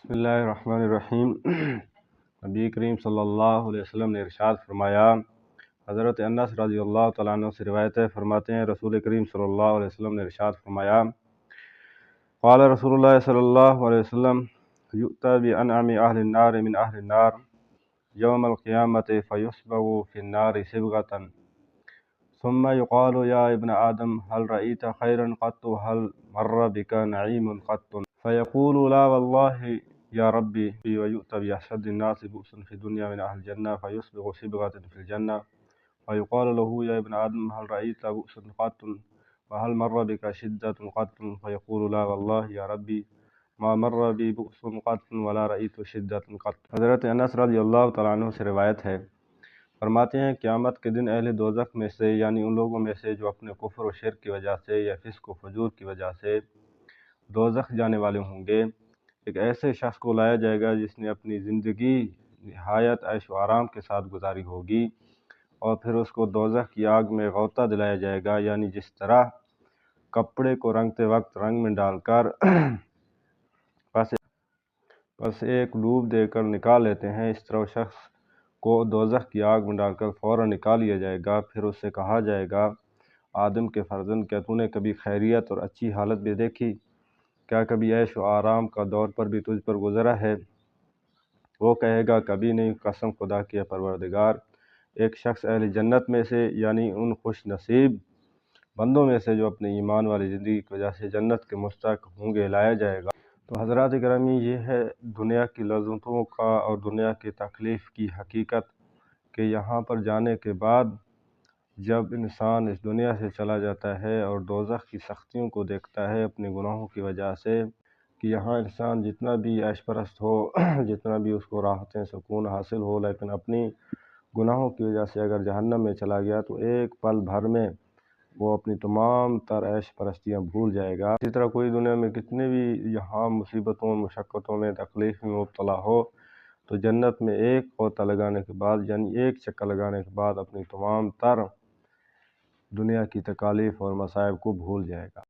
بسم اللہ الرحمن الرحیم۔ نبی کریم صلی اللہ علیہ وسلم نے ارشاد فرمایا، حضرت انس رضی اللہ تعالیٰ عنہ سے روایت ہے، فرماتے ہیں رسول کریم صلی اللہ علیہ وسلم نے ارشاد فرمایا، قال رسول اللہ صلی اللہ علیہ وسلم یؤتی بانعم اہل النار من اہل النار یوم القیامت فیصبغ فی النار صبغۃ ثم يقال یا ابن آدم هل رأيت خيرا قط هل مر بك نعيم قط فيقول لا والله يا ربي ويؤتى بأشد الناس بؤسا في الدنيا من أهل الجنة فيصبغ صبغة في الجنة ويقال له يا ابن آدم هل رأيت بؤسا قط وهل مر بك شدة قط فيقول لا والله يا ربي ما مر بي بؤس قط ولا رأيت شدة قط۔ حضرت انس رضی اللہ تعالیٰ عنہ سے روایت ہے، فرماتے ہیں قیامت کے دن اہل دوزخ میں سے یعنی ان لوگوں میں سے جو اپنے کفر و شرک کی وجہ سے یا فسق و فجور کی وجہ سے دوزخ جانے والے ہوں گے، ایک ایسے شخص کو لایا جائے گا جس نے اپنی زندگی نہایت عیش و آرام کے ساتھ گزاری ہوگی، اور پھر اس کو دوزخ کی آگ میں غوطہ دلایا جائے گا، یعنی جس طرح کپڑے کو رنگتے وقت رنگ میں ڈال کر بس ایک ڈوب دے کر نکال لیتے ہیں، اس طرح شخص کو دوزخ کی آگ میں ڈال کر فوراً نکال لیا جائے گا۔ پھر اس سے کہا جائے گا، آدم کے فرزند، کیا تو نے کبھی خیریت اور اچھی حالت بھی دیکھی؟ کیا کبھی عیش و آرام کا دور پر بھی تجھ پر گزرا ہے؟ وہ کہے گا کبھی نہیں، قسم خدا کی ہے پروردگار۔ ایک شخص اہل جنت میں سے یعنی ان خوش نصیب بندوں میں سے جو اپنے ایمان والی زندگی کی وجہ سے جنت کے مستحق ہوں گے، لایا جائے گا۔ تو حضرات گرامی، یہ ہے دنیا کی لذتوں کا اور دنیا کی تکلیف کی حقیقت، کہ یہاں پر جانے کے بعد جب انسان اس دنیا سے چلا جاتا ہے اور دوزخ کی سختیوں کو دیکھتا ہے اپنے گناہوں کی وجہ سے، کہ یہاں انسان جتنا بھی عیش پرست ہو، جتنا بھی اس کو راحتیں سکون حاصل ہو، لیکن اپنی گناہوں کی وجہ سے اگر جہنم میں چلا گیا تو ایک پل بھر میں وہ اپنی تمام تر عیش پرستیاں بھول جائے گا۔ اسی طرح کوئی دنیا میں کتنے بھی یہاں مصیبتوں مشقتوں میں تکلیف میں مبتلا ہو، تو جنت میں ایک غوطہ لگانے کے بعد یعنی ایک چکر لگانے کے بعد اپنی تمام تر دنیا کی تکالیف اور مصائب کو بھول جائے گا۔